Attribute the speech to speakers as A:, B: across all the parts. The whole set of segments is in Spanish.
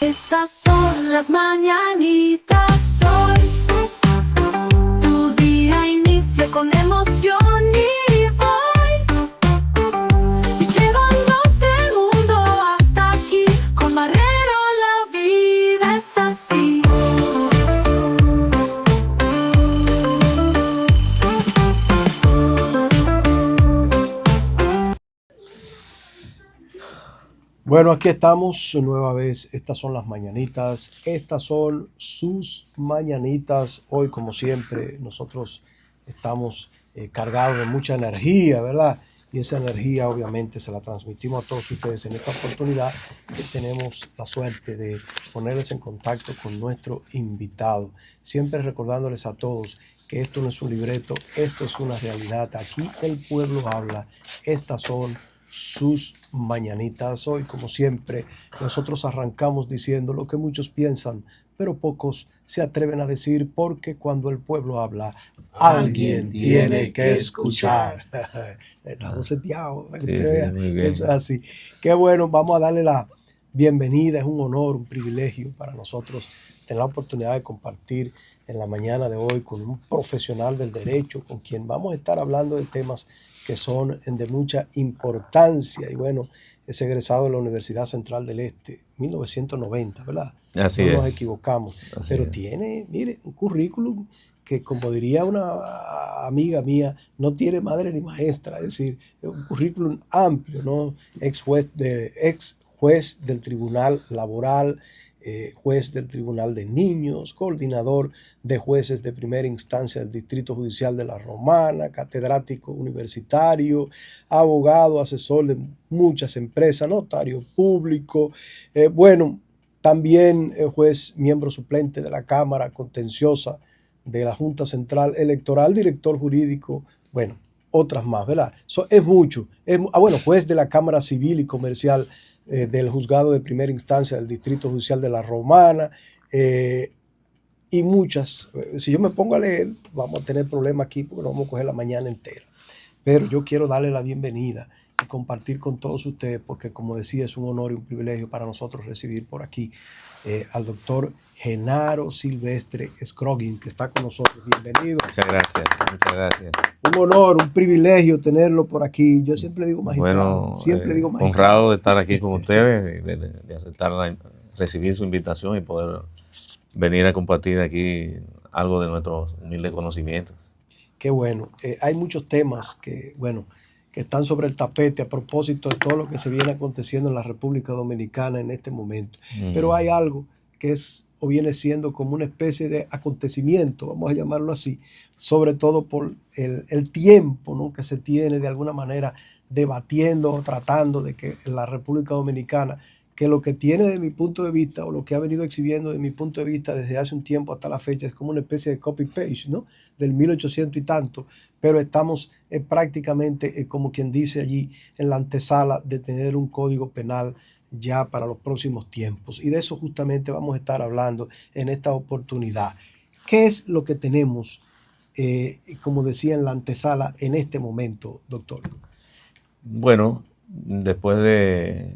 A: Estas son las mañanitas hoy. Tu día inicia con emoción y voy llevándote el mundo hasta aquí. Con Marrero la vida es así.
B: Bueno, aquí estamos nueva vez. Estas son las mañanitas. Estas son sus mañanitas. Hoy, como siempre, nosotros estamos cargados de mucha energía, ¿verdad? Y esa energía, obviamente, se la transmitimos a todos ustedes en esta oportunidad que tenemos la suerte de ponerles en contacto con nuestro invitado. Siempre recordándoles a todos que esto no es un libreto, esto es una realidad. Aquí el pueblo habla. Estas son sus mañanitas. Hoy, como siempre, nosotros arrancamos diciendo lo que muchos piensan, pero pocos se atreven a decir, porque cuando el pueblo habla, alguien tiene que escuchar. La voz es Tiago, para que usted vea, eso es así. Qué bueno, vamos a darle la bienvenida. Es un honor, un privilegio para nosotros tener la oportunidad de compartir en la mañana de hoy con un profesional del derecho, con quien vamos a estar hablando de temas que son de mucha importancia. Y bueno, es egresado de la Universidad Central del Este, 1990, ¿verdad?
C: Así
B: no
C: es.
B: nos equivocamos.
C: Así
B: pero
C: es.
B: tiene, mire, un currículum que, como diría una amiga mía, no tiene madre ni maestra. Es decir, es un currículum amplio, ¿no? Ex juez del Tribunal Laboral, juez del Tribunal de Niños, coordinador de jueces de primera instancia del Distrito Judicial de la Romana, catedrático universitario, abogado, asesor de muchas empresas, notario público, bueno, también juez miembro suplente de la Cámara Contenciosa de la Junta Central Electoral, director jurídico, bueno, otras más, ¿verdad? Es mucho. Bueno, juez de la Cámara Civil y Comercial del Juzgado de Primera Instancia del Distrito Judicial de la Romana, y muchas. Si yo me pongo a leer, vamos a tener problemas aquí porque no vamos a coger la mañana entera. Pero yo quiero darle la bienvenida y compartir con todos ustedes, porque, como decía, es un honor y un privilegio para nosotros recibir por aquí al doctor Genaro Silvestre Scroggin, que está con nosotros. Bienvenido.
C: Muchas gracias, muchas gracias.
B: Un honor, un privilegio tenerlo por aquí. Yo siempre digo magistrado.
C: Bueno,
B: siempre digo magistrado.
C: honrado de estar aquí con ustedes, de aceptar recibir su invitación y poder venir a compartir aquí algo de nuestros humildes conocimientos.
B: Qué bueno. Hay muchos temas que, bueno, que están sobre el tapete a propósito de todo lo que se viene aconteciendo en la República Dominicana en este momento. Pero hay algo que es o viene siendo como una especie de acontecimiento, vamos a llamarlo así, sobre todo por el tiempo, ¿no?, que se tiene de alguna manera debatiendo o tratando de que la República Dominicana, que lo que tiene de mi punto de vista, o lo que ha venido exhibiendo de mi punto de vista desde hace un tiempo hasta la fecha, es como una especie de copy-paste, ¿no?, del 1800 y tanto, pero estamos prácticamente, como quien dice allí, en la antesala de tener un código penal ya para los próximos tiempos. Y de eso justamente vamos a estar hablando en esta oportunidad. ¿Qué es lo que tenemos, como decía, en la antesala en este momento, doctor?
C: Bueno, después de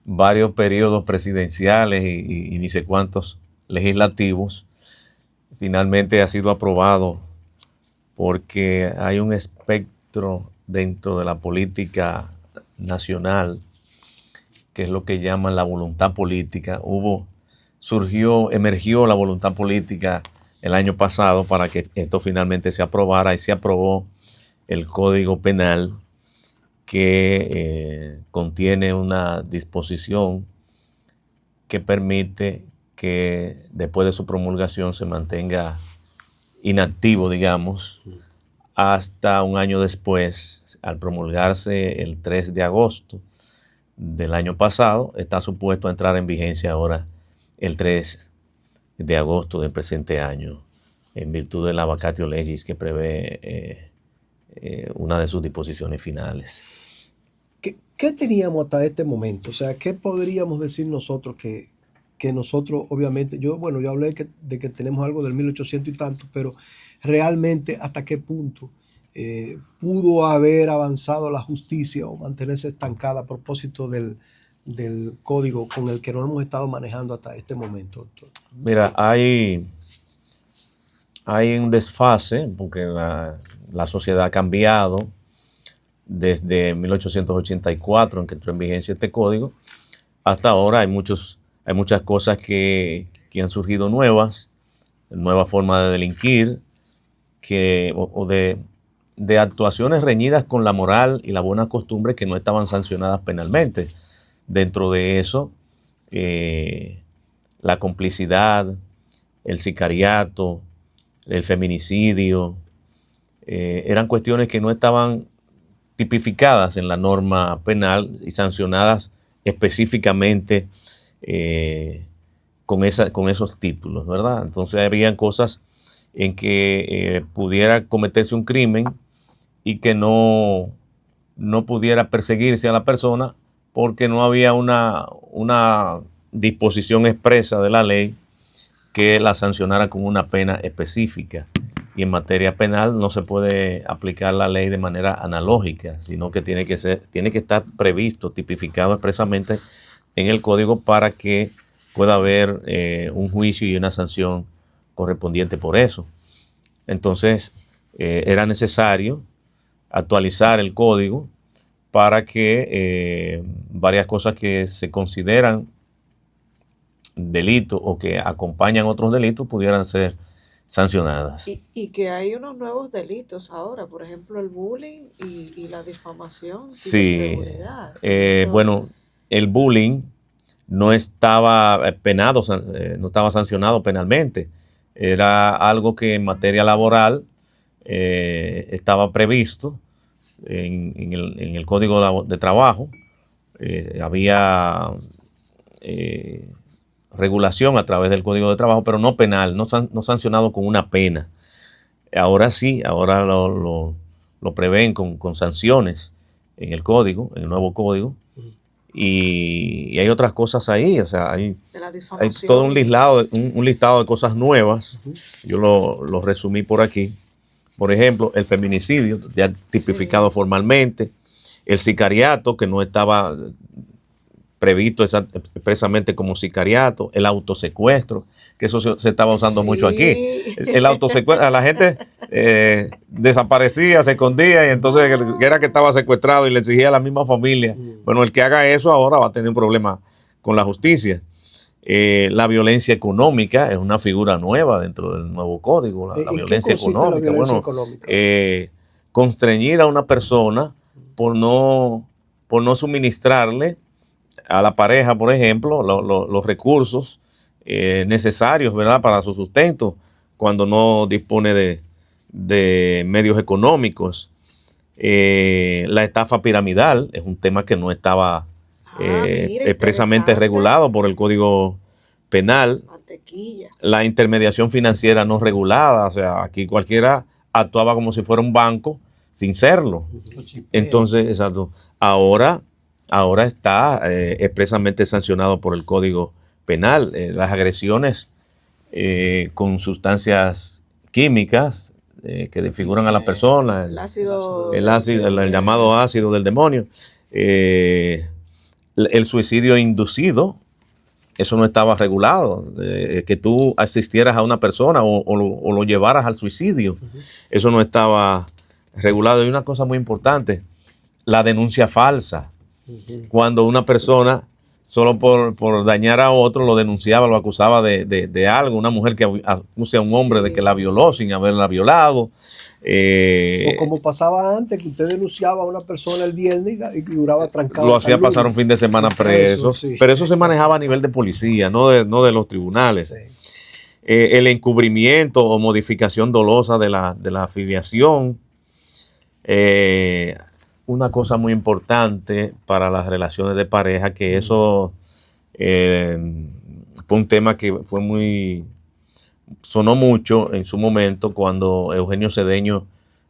C: varios periodos presidenciales y ni sé cuántos legislativos, finalmente ha sido aprobado, porque hay un espectro dentro de la política nacional que es lo que llaman la voluntad política. Emergió la voluntad política el año pasado para que esto finalmente se aprobara, y se aprobó el Código Penal, que contiene una disposición que permite que después de su promulgación se mantenga inactivo, digamos, hasta un año después. Al promulgarse el 3 de agosto del año pasado, está supuesto a entrar en vigencia ahora el 3 de agosto del presente año, en virtud de la vacatio legis que prevé una de sus disposiciones finales.
B: ¿Qué teníamos hasta este momento? O sea, ¿qué podríamos decir nosotros que nosotros, obviamente, yo hablé de que tenemos algo del 1800 y tanto, pero realmente hasta qué punto pudo haber avanzado la justicia o mantenerse estancada a propósito del del código con el que nos hemos estado manejando hasta este momento, doctor?
C: Mira, hay un desfase porque la sociedad ha cambiado desde 1884, en que entró en vigencia este código, hasta ahora. Hay muchas cosas que han surgido nuevas formas de delinquir, o de actuaciones reñidas con la moral y las buenas costumbres que no estaban sancionadas penalmente. Dentro de eso, la complicidad, el sicariato, el feminicidio, eran cuestiones que no estaban tipificadas en la norma penal y sancionadas específicamente con esos títulos, ¿verdad? Entonces habían cosas en que pudiera cometerse un crimen y que no pudiera perseguirse a la persona porque no había una disposición expresa de la ley que la sancionara con una pena específica. Y en materia penal no se puede aplicar la ley de manera analógica, sino que tiene que estar previsto, tipificado expresamente en el código para que pueda haber un juicio y una sanción correspondiente por eso. Entonces, era necesario actualizar el código para que varias cosas que se consideran delitos o que acompañan otros delitos pudieran ser sancionadas.
D: Y que hay unos nuevos delitos ahora, por ejemplo, el bullying y la difamación.
C: Sí,
D: Ciberseguridad.
C: bueno, el bullying no estaba penado, no estaba sancionado penalmente. Era algo que en materia laboral estaba previsto en el Código de Trabajo. Había regulación a través del Código de Trabajo, pero no penal, no sancionado con una pena. Ahora sí, ahora lo prevén con sanciones en el código, en el nuevo código. Y hay otras cosas ahí, o sea, hay todo un listado de cosas nuevas. Yo lo resumí por aquí. Por ejemplo, el feminicidio, ya tipificado formalmente. El sicariato, que no estaba previsto expresamente como sicariato. El autosecuestro, que eso se estaba usando mucho aquí. El autosecuestro, a la gente desaparecía, se escondía, y entonces era que estaba secuestrado y le exigía a la misma familia. Bueno, el que haga eso ahora va a tener un problema con la justicia. La violencia económica es una figura nueva dentro del nuevo código. La violencia económica. Constreñir a una persona por no suministrarle a la pareja, por ejemplo, los recursos necesarios, ¿verdad?, para su sustento cuando no dispone de medios económicos. La estafa piramidal es un tema que no estaba expresamente regulado por el Código Penal. La intermediación financiera no regulada, o sea, aquí cualquiera actuaba como si fuera un banco sin serlo. Entonces, exacto. Ahora está expresamente sancionado por el Código Penal. Las agresiones con sustancias químicas que desfiguran a la persona, el llamado ácido del demonio, el suicidio inducido, eso no estaba regulado, que tú asistieras a una persona o lo llevaras al suicidio, eso no estaba regulado. Y una cosa muy importante, la denuncia falsa. Cuando una persona, solo por dañar a otro, lo denunciaba, lo acusaba de algo. Una mujer que acuse a un hombre de que la violó sin haberla violado.
B: O como pasaba antes, que usted denunciaba a una persona el viernes y duraba trancado.
C: Lo hacía pasar un fin de semana preso. Pero eso se manejaba a nivel de policía, no de los tribunales. Sí. El encubrimiento o modificación dolosa de la afiliación. Una cosa muy importante para las relaciones de pareja, que eso fue un tema que sonó mucho en su momento cuando Eugenio Cedeño,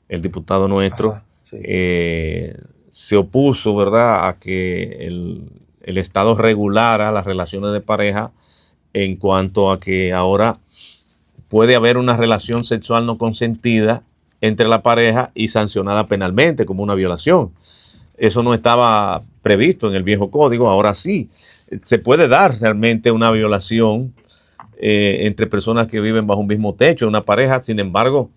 C: el diputado nuestro, se opuso, ¿verdad?, a que el Estado regulara las relaciones de pareja, en cuanto a que ahora puede haber una relación sexual no consentida entre la pareja y sancionada penalmente como una violación. Eso no estaba previsto en el viejo código. Ahora sí, se puede dar realmente una violación entre personas que viven bajo un mismo techo, una pareja. Sin embargo,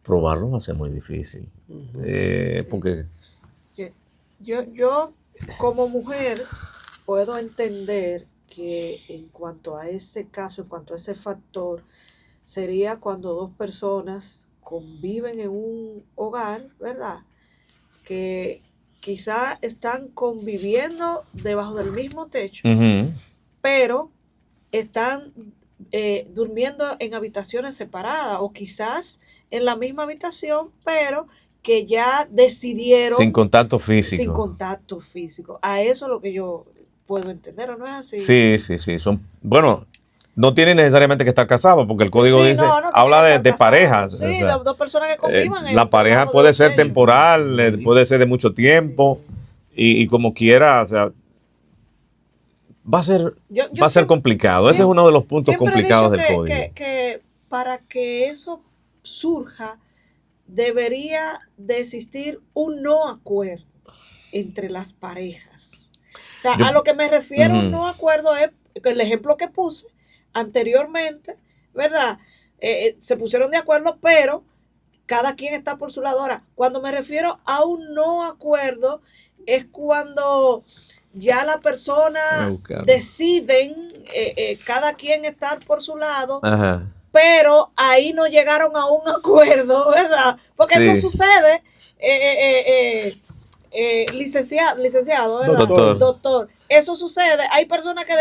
C: probarlo va a ser muy difícil. Porque
D: Yo como mujer puedo entender que en cuanto a ese caso, en cuanto a ese factor, sería cuando dos personas conviven en un hogar, ¿verdad? Que quizá están conviviendo debajo del mismo techo,
C: ujú,
D: pero están durmiendo en habitaciones separadas o quizás en la misma habitación, pero que ya decidieron
C: sin contacto
D: sin
C: físico.
D: contacto físico. A eso es lo que yo puedo entender, ¿o no es así?
C: Sí, sí, sí. Bueno, no tienen necesariamente que estar casados, porque el código
D: Sí,
C: dice,
D: no, no tiene
C: habla
D: que
C: de,
D: estar
C: de
D: casado.
C: parejas.
D: Sí,
C: O sea,
D: dos personas que convivan
C: la pareja
D: debajo de
C: puede
D: un
C: ser
D: techo.
C: temporal, puede ser de mucho tiempo, y como quiera, o sea, va a ser,
D: Yo
C: va a ser
D: siempre,
C: complicado. Ese es
D: siempre,
C: uno de los puntos
D: siempre he
C: complicados
D: dicho
C: del código.
D: que para que eso surja, debería de existir un no acuerdo entre las parejas. O sea,
C: Yo,
D: a lo que me refiero un
C: ujú,
D: no acuerdo es el ejemplo que puse anteriormente, ¿verdad? Se pusieron de acuerdo, pero cada quien está por su lado. Ahora, cuando me refiero a un no acuerdo, es cuando ya la
C: voy a
D: persona
C: buscarlo.
D: deciden cada quien estar por su lado,
C: Ajá,
D: pero ahí no llegaron a un acuerdo, ¿verdad? Porque eso
C: sí,
D: sucede, licenciado, ¿verdad?
B: Doctor,
D: Doctor, eso sucede. Hay personas que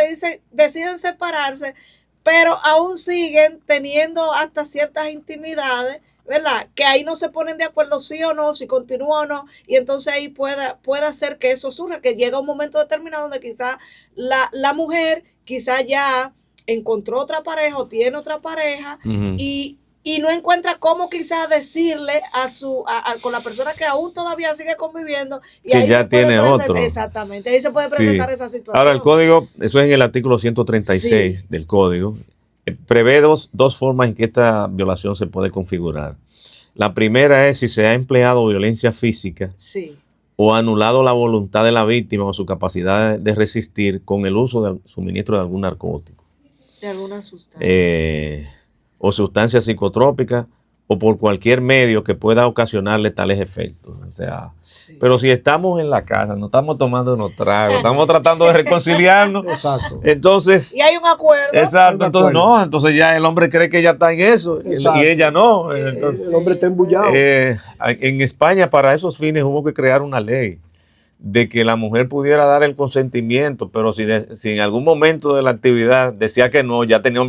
D: deciden separarse, pero aún siguen teniendo hasta ciertas intimidades, ¿verdad? Que ahí no se ponen de acuerdo sí o no, si continúa o no, y entonces ahí puede hacer que eso surja, que llega un momento determinado donde quizá la mujer quizá ya encontró otra pareja o tiene otra pareja
C: ujú,
D: y no encuentra cómo quizás decirle con la persona que aún todavía sigue conviviendo y
C: que
D: ahí se
C: ya
D: puede
C: tiene
D: presentar,
C: otro.
D: exactamente, ahí se puede
C: Sí.
D: presentar esa
C: Ahora, el
D: situación.
C: código, eso es en el artículo 136
D: Sí,
C: del código, prevé dos formas en que esta violación se puede configurar. La primera es si se ha empleado violencia física
D: sí,
C: o anulado la voluntad de la víctima o su capacidad de resistir con el uso del suministro de algún narcótico
D: de alguna sustancia.
C: o sustancia psicotrópica o por cualquier medio que pueda ocasionarle tales efectos. O sea,
D: Sí.
C: pero si estamos en la casa, no estamos tomando unos tragos, estamos tratando de reconciliarnos,
B: exacto.
C: entonces,
D: Y hay un acuerdo.
C: exacto,
B: Hay un
C: entonces
B: acuerdo.
C: no, entonces ya el hombre cree que ya está en eso
B: Exacto.
C: y ella no. Entonces,
B: El hombre está embullado.
C: en España para esos fines hubo que crear una ley de que la mujer pudiera dar el consentimiento, pero si en algún momento de la actividad decía que no, ya tenía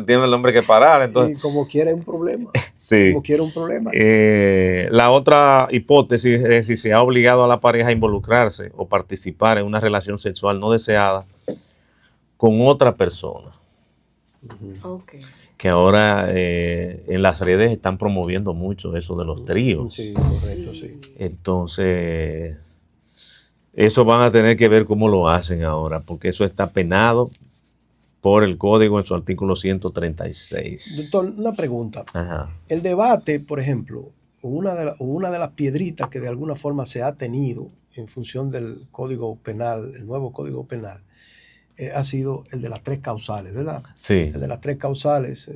C: tiene el hombre que parar.
B: Y
C: Entonces,
B: como quiera un problema.
C: sí.
B: Como quiera un problema.
C: La otra hipótesis es si se ha obligado a la pareja a involucrarse o participar en una relación sexual no deseada con otra persona.
D: Ok.
C: Que ahora en las redes están promoviendo mucho eso de los tríos.
B: Sí, correcto, sí.
C: Entonces, eso van a tener que ver cómo lo hacen ahora, porque eso está penado por el código en su artículo 136.
B: Doctor, una pregunta.
C: Ajá.
B: El debate, por ejemplo, una de las piedritas que de alguna forma se ha tenido en función del Código Penal, el nuevo Código Penal, ha sido el de las tres causales, ¿verdad?
C: Sí.
B: El de las tres causales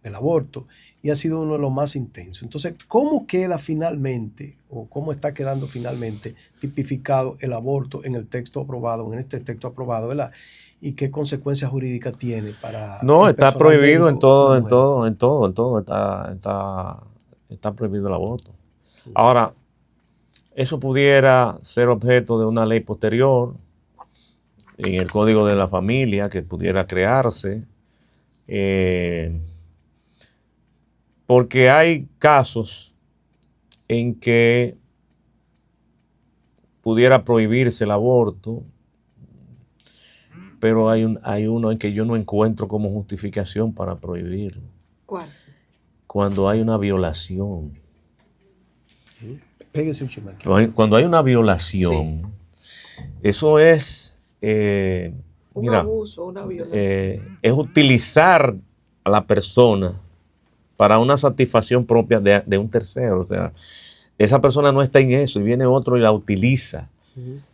B: del aborto, y ha sido uno de los más intensos. Entonces, ¿cómo queda finalmente, o cómo está quedando finalmente tipificado el aborto en el texto aprobado, en este texto aprobado, ¿verdad? ¿Y qué consecuencias jurídicas tiene para
C: No,
B: el
C: está
B: personal
C: prohibido en
B: médico y
C: todo,
B: la
C: en
B: mujer?
C: todo, en todo está prohibido el aborto. Ahora, eso pudiera ser objeto de una ley posterior en el Código de la Familia que pudiera crearse, porque hay casos en que pudiera prohibirse el aborto, pero hay uno en que yo no encuentro como justificación para prohibirlo.
D: ¿Cuál?
C: Cuando hay una violación.
B: Pégase un chisme aquí.
C: Cuando hay una violación, eso es,
D: Un abuso, una violación.
C: es utilizar a la persona para una satisfacción propia de un tercero. O sea, esa persona no está en eso y viene otro y la utiliza.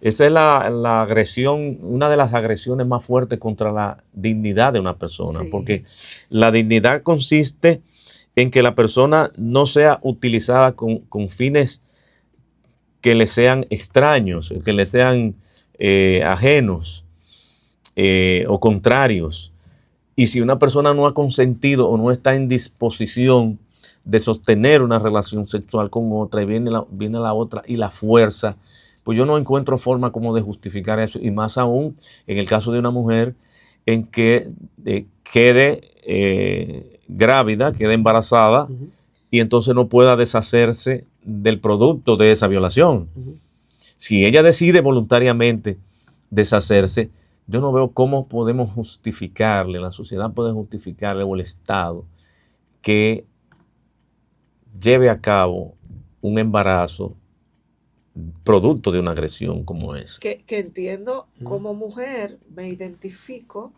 C: Esa es la agresión, una de las agresiones más fuertes contra la dignidad de una persona,
D: Sí.
C: porque la dignidad consiste en que la persona no sea utilizada con fines que le sean extraños, que le sean ajenos o contrarios. Y si una persona no ha consentido o no está en disposición de sostener una relación sexual con otra y viene la otra y la fuerza, pues yo no encuentro forma como de justificar eso. Y más aún en el caso de una mujer en que quede grávida, quede embarazada y entonces no pueda deshacerse del producto de esa violación. Si ella decide voluntariamente deshacerse, yo no veo cómo podemos justificarle, la sociedad puede justificarle o el Estado que lleve a cabo un embarazo producto de una agresión como esa.
D: Que entiendo, como mujer me identifico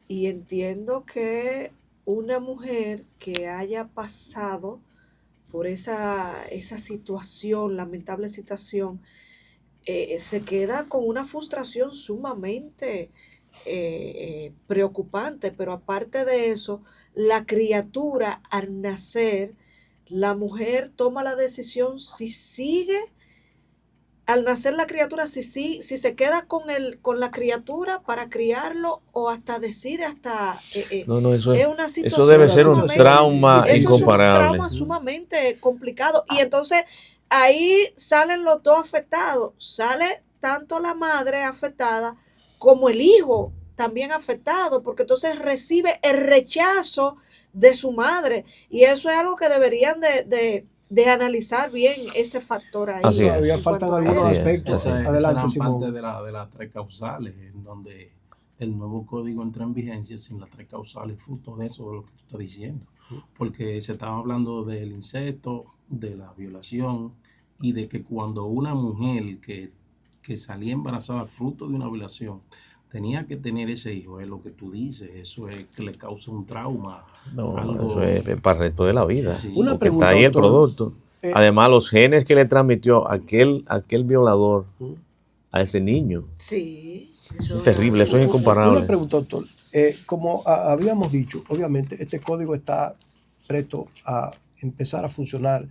D: y entiendo que una mujer que haya pasado por esa situación, lamentable situación, se queda con una frustración sumamente preocupante, pero aparte de eso, la criatura al nacer, la mujer toma la decisión si sigue, al nacer la criatura, si se queda con la criatura para criarlo o hasta decide hasta...
C: No, eso
D: es una
C: eso
D: situación
C: debe ser un
D: sumamente-
C: trauma
D: eso
C: incomparable.
D: es un trauma sumamente complicado. Y entonces ahí salen los dos afectados. Sale tanto la madre afectada como el hijo también afectado, porque entonces recibe el rechazo de su madre. Y eso es algo que deberían de analizar bien ese factor ahí.
C: Así es.
B: Todavía
D: en
B: faltan
D: cuanto a
B: algunos
C: Así es,
B: aspectos.
C: así es.
B: Adelante,
E: Esas eran
B: Simón.
E: parte de las tres causales, en donde el nuevo código entra en vigencia sin las tres causales, fruto de eso, de lo que tú estás diciendo. Porque se estaba hablando del incesto, de la violación y de que cuando una mujer que salía embarazada fruto de una violación tenía que tener ese hijo, es lo que tú dices, eso es que le causa un trauma.
C: No,
E: algo-
C: eso es para el resto de la vida.
E: Sí.
B: Una
C: Porque
B: pregunta,
C: está ahí el
B: doctor.
C: producto. Además, los genes que le transmitió aquel violador a ese niño.
D: Sí.
C: Es terrible, eso es incomparable.
B: Una pregunta, doctor. Como habíamos dicho, obviamente este código está presto a empezar a funcionar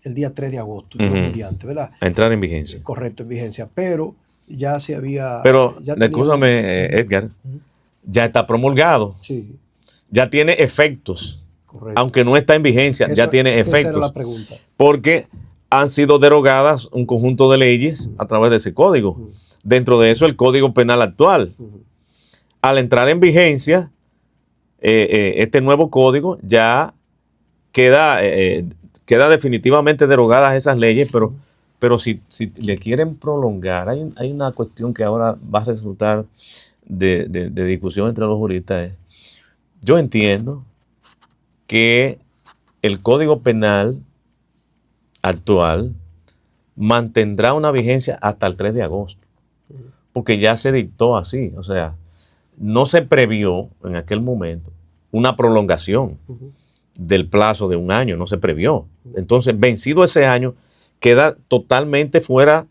B: el día 3 de agosto, Dios
C: Ujú.
B: mediante, ¿verdad?
C: A entrar en vigencia.
B: Correcto, en vigencia, pero ya se había...
C: Pero,
B: ya teníamos-
C: escúchame, Edgar, ya está promulgado,
B: Sí,
C: ya tiene efectos,
B: correcto.
C: aunque no está en vigencia, ya
B: Eso-
C: tiene
B: esa era
C: efectos,
B: la pregunta.
C: porque han sido derogadas un conjunto de leyes a través de ese código. Dentro de eso, el Código Penal actual. Al entrar en vigencia, este nuevo código ya queda definitivamente derogadas esas leyes, pero si le quieren prolongar, hay una cuestión que ahora va a resultar de discusión entre los juristas. Yo entiendo que el Código Penal actual mantendrá una vigencia hasta el 3 de agosto, porque ya se dictó así, o sea, no se previó en aquel momento una prolongación del plazo de un año, no se previó. Entonces, vencido ese año, queda totalmente fuera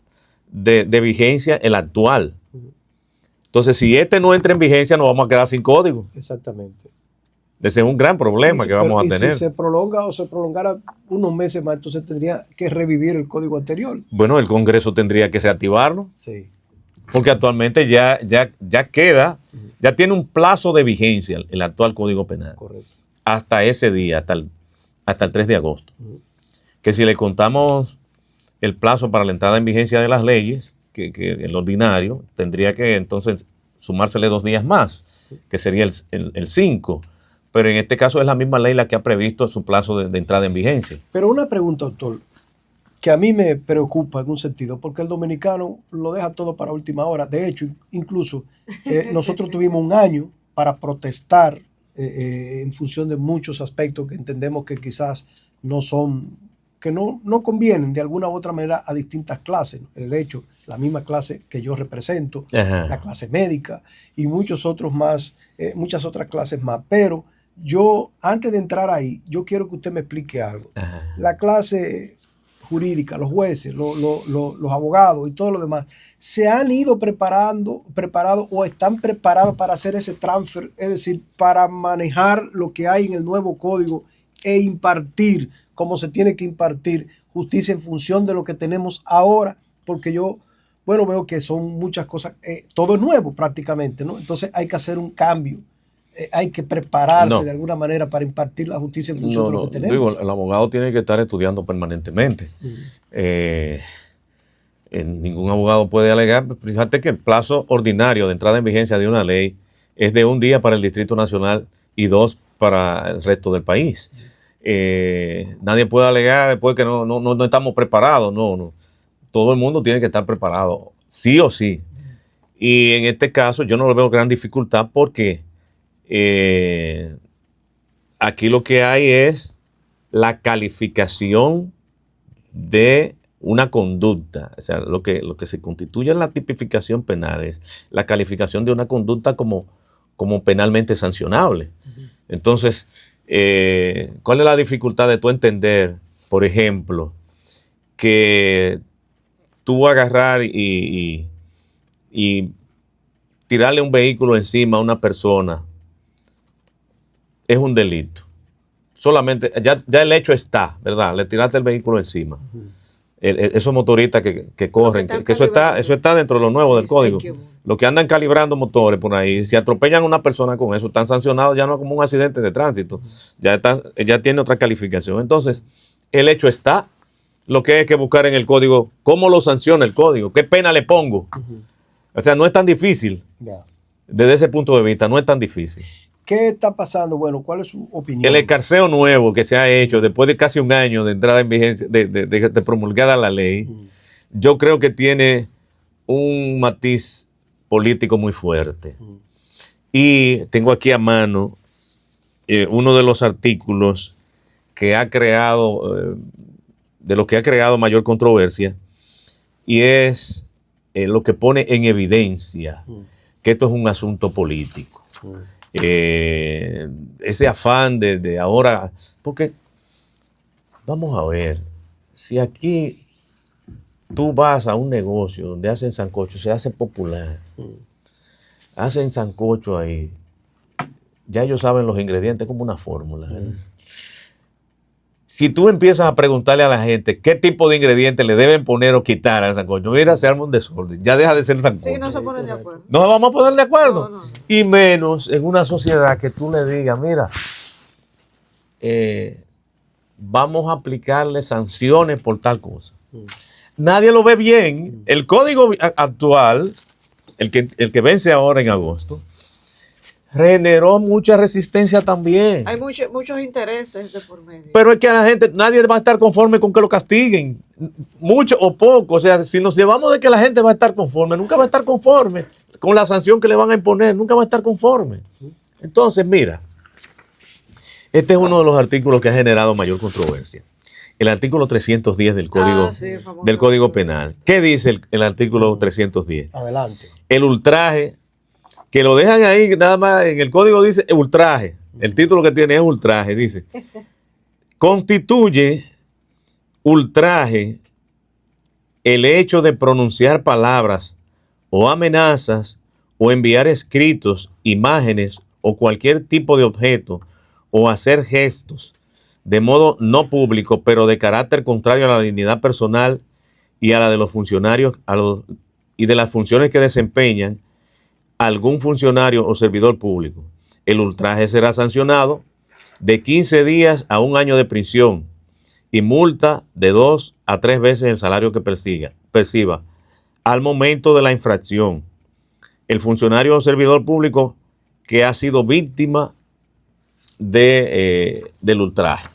C: de vigencia el actual. Entonces, si este no entra en vigencia, nos vamos a quedar sin código.
B: Exactamente.
C: Ese es un gran problema que vamos a tener.
B: Si se prolonga o se prolongara unos meses más, entonces tendría que revivir el código anterior.
C: Bueno, el Congreso tendría que reactivarlo,
B: Sí.
C: porque actualmente ya queda, ya tiene un plazo de vigencia el actual Código Penal.
B: Correcto.
C: Hasta ese día, hasta el 3 de agosto. Que si le contamos el plazo para la entrada en vigencia de las leyes, que el ordinario, tendría que entonces sumársele 2 días más, que sería el 5. Pero en este caso es la misma ley la que ha previsto su plazo de entrada en vigencia.
B: Pero una pregunta, doctor, que a mí me preocupa en un sentido, porque el dominicano lo deja todo para última hora. De hecho, incluso nosotros tuvimos un año para protestar en función de muchos aspectos que entendemos que quizás no son, que no convienen de alguna u otra manera a distintas clases. El hecho, la misma clase que yo represento, la clase médica y muchos otros más, muchas otras clases más. Pero yo, antes de entrar ahí, yo quiero que usted me explique algo. La clase jurídica, los jueces, los abogados y todo lo demás, se han ido preparados o están preparados para hacer ese transfer, es decir, para manejar lo que hay en el nuevo código e impartir como se tiene que impartir justicia en función de lo que tenemos ahora, porque yo, bueno, veo que son muchas cosas, todo es nuevo prácticamente, ¿no? Entonces hay que hacer un cambio. Hay que prepararse de alguna manera para impartir la justicia en función de lo que tenemos.
C: Digo, el abogado tiene que estar estudiando permanentemente. Ningún abogado puede alegar. Fíjate que el plazo ordinario de entrada en vigencia de una ley es de 1 día para el Distrito Nacional y 2 para el resto del país. Nadie puede alegar después que no estamos preparados. No. Todo el mundo tiene que estar preparado, sí o sí. Y en este caso yo no le veo gran dificultad porque aquí lo que hay es la calificación de una conducta. O sea, lo que se constituye en la tipificación penal es la calificación de una conducta como penalmente sancionable. Entonces, ¿cuál es la dificultad de tú entender, por ejemplo, que tú agarrar y tirarle un vehículo encima a una persona es un delito? Solamente, ya el hecho está, ¿verdad? Le tiraste el vehículo encima. Esos motoristas que corren, que eso está dentro de lo nuevo del código. Los que andan calibrando motores por ahí, si atropellan a una persona con eso, están sancionados ya no como un accidente de tránsito. Ya tiene otra calificación. Entonces, el hecho está. Lo que hay que buscar en el código, ¿cómo lo sanciona el código? ¿Qué pena le pongo? O sea, no es tan difícil. Desde ese punto de vista, no es tan difícil.
B: ¿Qué está pasando? Bueno, ¿cuál es su opinión?
C: El escarceo nuevo que se ha hecho después de casi 1 año de entrada en vigencia, de promulgada la ley, yo creo que tiene un matiz político muy fuerte. Y tengo aquí a mano uno de los artículos que ha creado, de los que ha creado mayor controversia, y es lo que pone en evidencia que esto es un asunto político. Ese afán de ahora, porque vamos a ver, si aquí tú vas a un negocio donde hacen sancocho, se hace popular, hacen sancocho ahí, ya ellos saben los ingredientes como una fórmula. Si tú empiezas a preguntarle a la gente qué tipo de ingredientes le deben poner o quitar al sancocho, mira, se arma un desorden, ya deja de ser sancocho.
D: Sí, no se ponen de acuerdo.
C: No nos vamos a poner de acuerdo.
D: No.
C: Y menos en una sociedad que tú le digas, mira, vamos a aplicarle sanciones por tal cosa. Nadie lo ve bien. El código actual, el que vence ahora en agosto, generó mucha resistencia también.
D: Hay muchos intereses de por medio.
C: Pero es que a la gente, nadie va a estar conforme con que lo castiguen, mucho o poco. O sea, si nos llevamos de que la gente va a estar conforme, nunca va a estar conforme con la sanción que le van a imponer, nunca va a estar conforme. Entonces, mira, este es uno de los artículos que ha generado mayor controversia. El artículo 310 del Código Penal. ¿Qué dice el artículo 310?
B: Adelante.
C: El ultraje, que lo dejan ahí, nada más en el código dice ultraje. El título que tiene es ultraje, dice. Constituye ultraje el hecho de pronunciar palabras o amenazas o enviar escritos, imágenes o cualquier tipo de objeto o hacer gestos de modo no público, pero de carácter contrario a la dignidad personal y a la de los funcionarios y de las funciones que desempeñan algún funcionario o servidor público. El ultraje será sancionado de 15 días a 1 año de prisión y multa de 2 a 3 veces el salario que perciba al momento de la infracción el funcionario o servidor público que ha sido víctima del ultraje.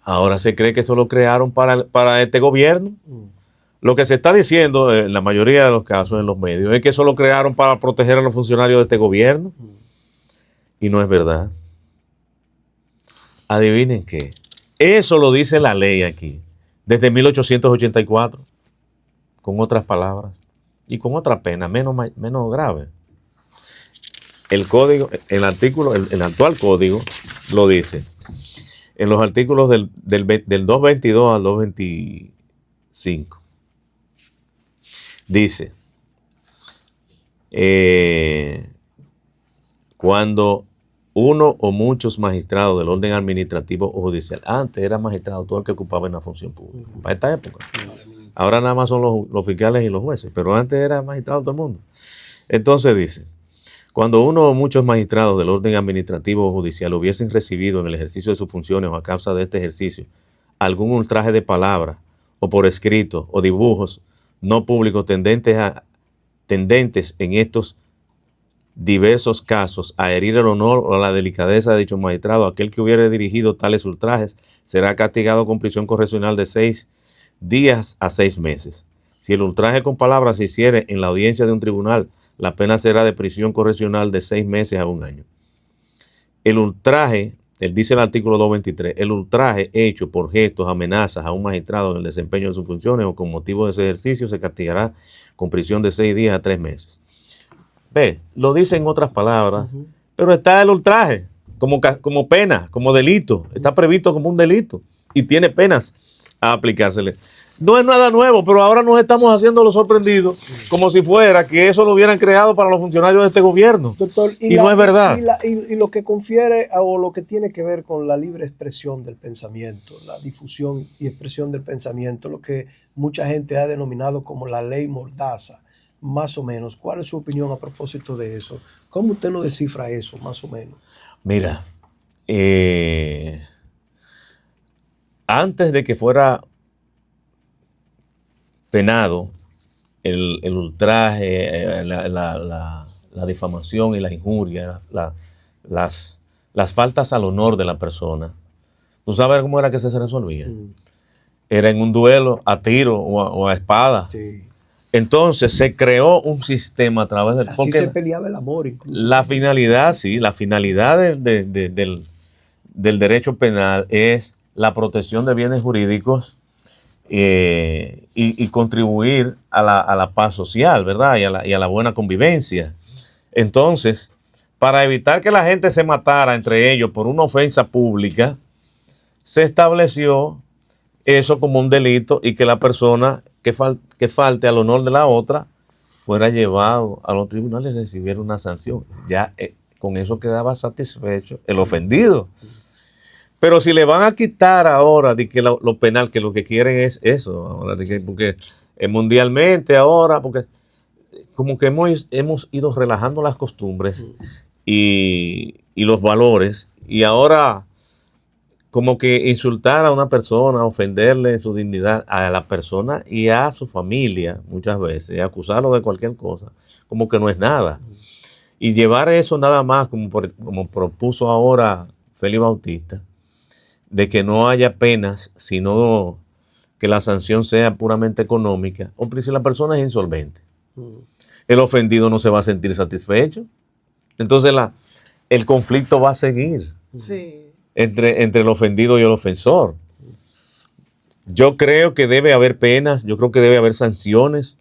C: Ahora se cree que eso lo crearon para este gobierno. Lo que se está diciendo en la mayoría de los casos en los medios es que eso lo crearon para proteger a los funcionarios de este gobierno. Y no es verdad. Adivinen qué. Eso lo dice la ley aquí, desde 1884, con otras palabras y con otra pena menos grave. El código, el artículo, el actual código lo dice. en los artículos del 222 al 225. Dice, cuando uno o muchos magistrados del orden administrativo o judicial, antes era magistrado todo el que ocupaba en la función pública, para esta época. Ahora nada más son los fiscales y los jueces, pero antes era magistrado todo el mundo. Entonces dice, cuando uno o muchos magistrados del orden administrativo o judicial hubiesen recibido en el ejercicio de sus funciones o a causa de este ejercicio algún ultraje de palabra o por escrito o dibujos no públicos tendentes en estos diversos casos a herir el honor o la delicadeza de dicho magistrado, aquel que hubiere dirigido tales ultrajes será castigado con prisión correccional de 6 días a 6 meses. Si el ultraje con palabras se hiciere en la audiencia de un tribunal, la pena será de prisión correccional de 6 meses a 1 año. El ultraje, dice el artículo 223, el ultraje hecho por gestos, amenazas a un magistrado en el desempeño de sus funciones o con motivo de ese ejercicio se castigará con prisión de 6 días a 3 meses. Ve, lo dice en otras palabras, pero está el ultraje como pena, como delito, está previsto como un delito y tiene penas a aplicársele. No es nada nuevo, pero ahora nos estamos haciendo los sorprendidos como si fuera que eso lo hubieran creado para los funcionarios de este gobierno.
B: Doctor,
C: y no es verdad.
B: Y lo que confiere o lo que tiene que ver con la libre expresión del pensamiento, la difusión y expresión del pensamiento, lo que mucha gente ha denominado como la ley Mordaza, más o menos. ¿Cuál es su opinión a propósito de eso? ¿Cómo usted lo descifra eso, más o menos?
C: Mira, antes de que fuera penado el ultraje, la difamación y la injuria, las faltas al honor de la persona, ¿tú sabes cómo era que se resolvía? Era en un duelo a tiro o a espada.
B: Sí.
C: Entonces se creó un sistema a través del...
B: Así se peleaba el amor incluso.
C: La finalidad, sí, la finalidad del derecho penal es la protección de bienes jurídicos y contribuir a la paz social, ¿verdad? Y a la buena convivencia. Entonces, para evitar que la gente se matara entre ellos por una ofensa pública, se estableció eso como un delito y que la persona que falte al honor de la otra fuera llevado a los tribunales y recibiera una sanción. Ya con eso quedaba satisfecho el ofendido. Pero si le van a quitar ahora de que lo penal, que lo que quieren es eso, ahora porque mundialmente ahora, porque como que hemos ido relajando las costumbres y los valores, y ahora como que insultar a una persona, ofenderle su dignidad a la persona y a su familia muchas veces, y acusarlo de cualquier cosa, como que no es nada. Y llevar eso nada más, como propuso ahora Félix Bautista, de que no haya penas, sino que la sanción sea puramente económica, o si la persona es insolvente. El ofendido no se va a sentir satisfecho. Entonces el conflicto va a seguir.
D: Sí.
C: Entre el ofendido y el ofensor. Yo creo que debe haber penas, yo creo que debe haber sanciones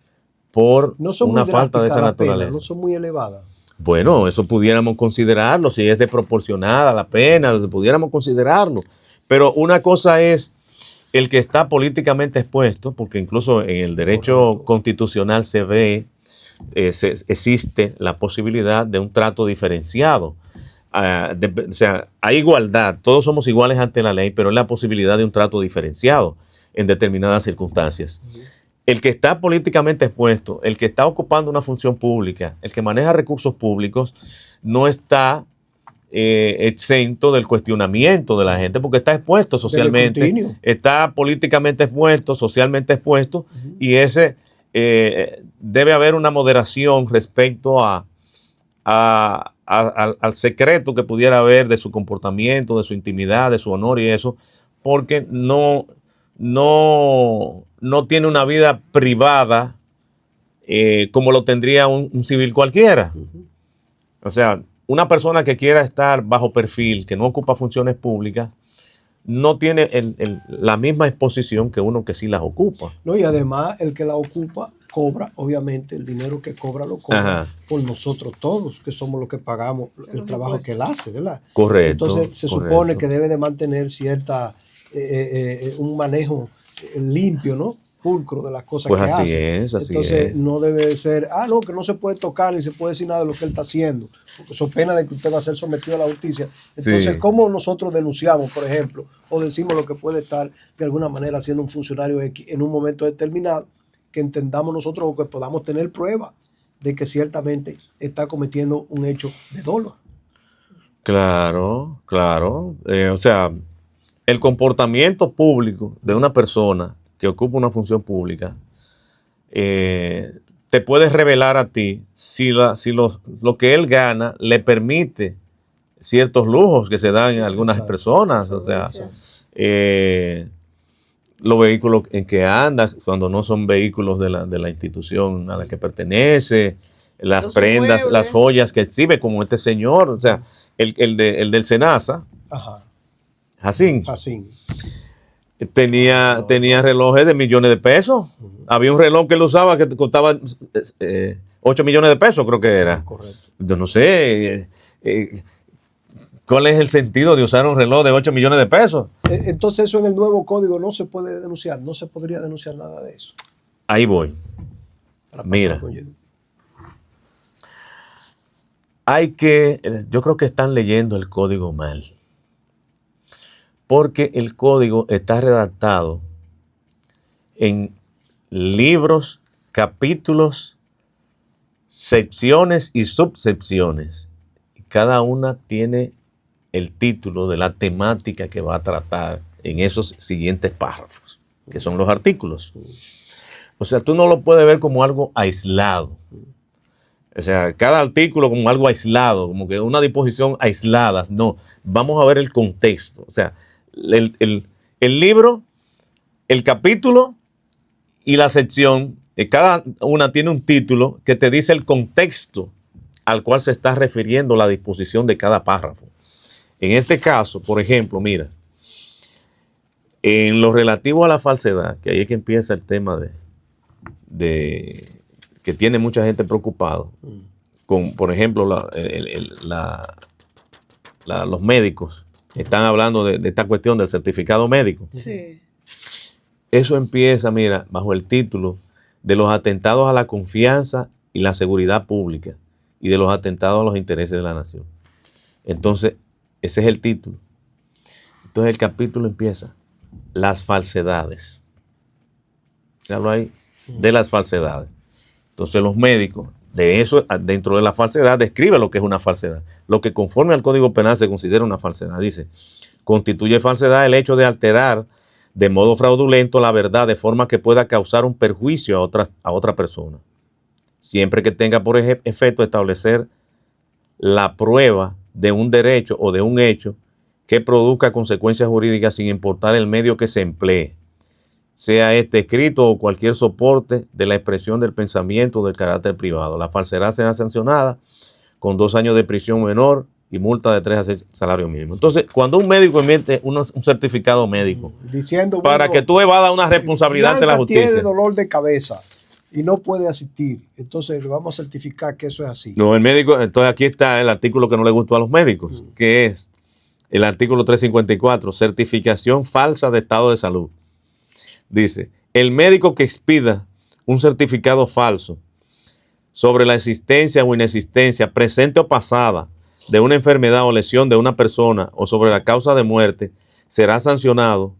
C: por una falta de esa naturaleza.
B: No son muy elevadas.
C: Bueno, eso pudiéramos considerarlo, si es desproporcionada la pena, pudiéramos considerarlo. Pero una cosa es el que está políticamente expuesto, porque incluso en el derecho constitucional se ve, existe la posibilidad de un trato diferenciado. O sea, hay igualdad, todos somos iguales ante la ley, pero es la posibilidad de un trato diferenciado en determinadas circunstancias. El que está políticamente expuesto, el que está ocupando una función pública, el que maneja recursos públicos, no está exento del cuestionamiento de la gente, porque está expuesto socialmente, está políticamente expuesto, socialmente expuesto, y ese debe haber una moderación respecto al secreto que pudiera haber de su comportamiento, de su intimidad, de su honor y eso, porque no tiene una vida privada como lo tendría un civil cualquiera. O sea, una persona que quiera estar bajo perfil, que no ocupa funciones públicas, no tiene la misma exposición que uno que sí las ocupa.
B: No, y además el que la ocupa cobra, obviamente, el dinero que cobra lo cobra
C: Ajá.
B: por nosotros todos, que somos los que pagamos el
D: los
B: trabajo
D: impuestos.
B: que él hace, ¿verdad?
C: Correcto.
B: Entonces se
C: correcto.
B: supone que debe de mantener un manejo limpio, ¿no? Pulcro de las cosas
C: Pues
B: que
C: así
B: hace.
C: es, así
B: Entonces
C: es.
B: no debe de ser, no, que no se puede tocar ni se puede decir nada de lo que él está haciendo, porque eso pena de que usted va a ser sometido a la justicia. Entonces,
C: Sí.
B: ¿cómo nosotros denunciamos, por ejemplo, o decimos lo que puede estar de alguna manera haciendo un funcionario X en un momento determinado, que entendamos nosotros o que podamos tener prueba de que ciertamente está cometiendo un hecho de dolo?
C: Claro, claro. O sea, el comportamiento público de una persona que ocupa una función pública te puede revelar a ti si lo que él gana le permite ciertos lujos que se dan a algunas
B: exacto.
C: personas. O sea, los vehículos en que anda, cuando no son vehículos de la institución a la que pertenece, las
D: Los
C: prendas,
D: inmuebles.
C: las joyas que exhibe, como este señor, o sea, el del Senasa,
B: Ajá,
C: Jacín,
B: así.
C: tenía relojes de millones de pesos. Había un reloj que él usaba que costaba 8 millones de pesos, creo que era.
B: Correcto.
C: Yo no sé cuál es el sentido de usar un reloj de 8 millones de pesos.
B: Entonces eso en el nuevo código no se puede denunciar, no se podría denunciar nada de eso.
C: Ahí voy.
B: Para pasar
C: Mira.
B: con Yedu.
C: Yo creo que están leyendo el código mal. Porque el código está redactado en libros, capítulos, secciones y subsecciones. Cada una tiene el título de la temática que va a tratar en esos siguientes párrafos, que son los artículos. O sea, tú no lo puedes ver como algo aislado. O sea, cada artículo como algo aislado, como que una disposición aislada. No, vamos a ver el contexto. O sea, el libro, el capítulo y la sección, cada una tiene un título que te dice el contexto al cual se está refiriendo la disposición de cada párrafo. En este caso, por ejemplo, mira, en lo relativo a la falsedad, que ahí es que empieza el tema de que tiene mucha gente preocupado, con, por ejemplo, los médicos están hablando de esta cuestión del certificado médico.
D: Sí.
C: Eso empieza, mira, bajo el título de los atentados a la confianza y la seguridad pública y de los atentados a los intereses de la nación. Entonces, ese es el título. Entonces el capítulo empieza, las falsedades. Hablo ahí de las falsedades. Entonces los médicos, de eso, dentro de la falsedad, describe lo que es una falsedad. Lo que conforme al Código Penal se considera una falsedad. Dice, constituye falsedad el hecho de alterar de modo fraudulento la verdad de forma que pueda causar un perjuicio a otra persona. Siempre que tenga por efecto establecer la prueba de un derecho o de un hecho que produzca consecuencias jurídicas sin importar el medio que se emplee, sea este escrito o cualquier soporte de la expresión del pensamiento o del carácter privado. La falsedad será sancionada con 2 años de prisión menor y multa de 3 a 6 salarios mínimos. Entonces, cuando un médico emite un certificado médico
B: Diciendo,
C: para
B: bueno,
C: que tú evadas una responsabilidad ante la
B: Bianca
C: justicia.
B: tiene dolor de cabeza y no puede asistir, entonces le vamos a certificar que eso es así.
C: No, el médico, entonces aquí está el artículo que no le gustó a los médicos, que es el artículo 354, certificación falsa de estado de salud. Dice, el médico que expida un certificado falso sobre la existencia o inexistencia presente o pasada de una enfermedad o lesión de una persona o sobre la causa de muerte será sancionado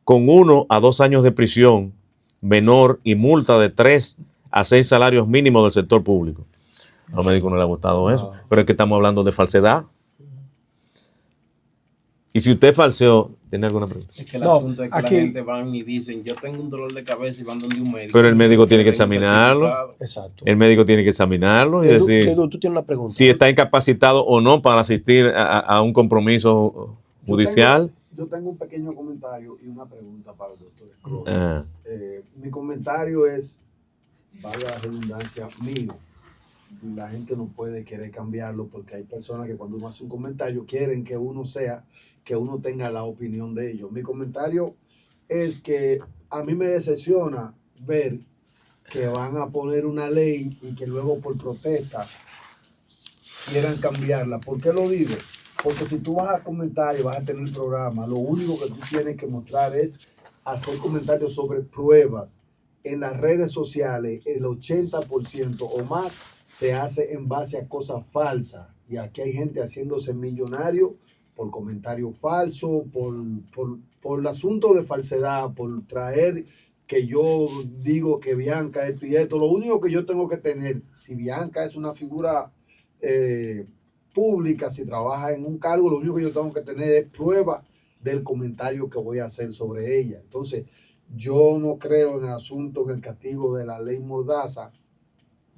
C: con 1 a 2 años de prisión menor y multa de 3 a 6 salarios mínimos del sector público. A los médicos no les ha gustado eso, pero es que estamos hablando de falsedad. Y si usted falseó, ¿tiene alguna pregunta?
E: Es que el
B: No,
E: asunto es que
B: aquí-
E: la gente van y dicen, yo tengo un dolor de cabeza y van donde un médico.
C: Pero el médico tiene que
E: Tengo un
C: examinarlo.
E: certificado.
B: Exacto.
C: El médico tiene que examinarlo y
B: Edu,
C: decir
B: Edu, tú tienes una pregunta.
C: si está incapacitado o no para asistir a un compromiso judicial.
F: Yo tengo un pequeño comentario y una pregunta para el doctor Escroto.
C: Ah,
F: Mi comentario es, valga la redundancia, mío. La gente no puede querer cambiarlo porque hay personas que cuando uno hace un comentario quieren que uno tenga la opinión de ellos. Mi comentario es que a mí me decepciona ver que van a poner una ley y que luego por protesta quieran cambiarla. ¿Por qué lo digo? Porque si tú vas a comentar y vas a tener programa, lo único que tú tienes que mostrar es hacer comentarios sobre pruebas. En las redes sociales, el 80% o más se hace en base a cosas falsas. Y aquí hay gente haciéndose millonario por comentarios falsos, por el asunto de falsedad, por traer que yo digo que Bianca esto y esto. Lo único que yo tengo que tener, si Bianca es una figura pública, si trabaja en un cargo, lo único que yo tengo que tener es prueba del comentario que voy a hacer sobre ella. Entonces, yo no creo en el asunto, en el castigo de la ley Mordaza.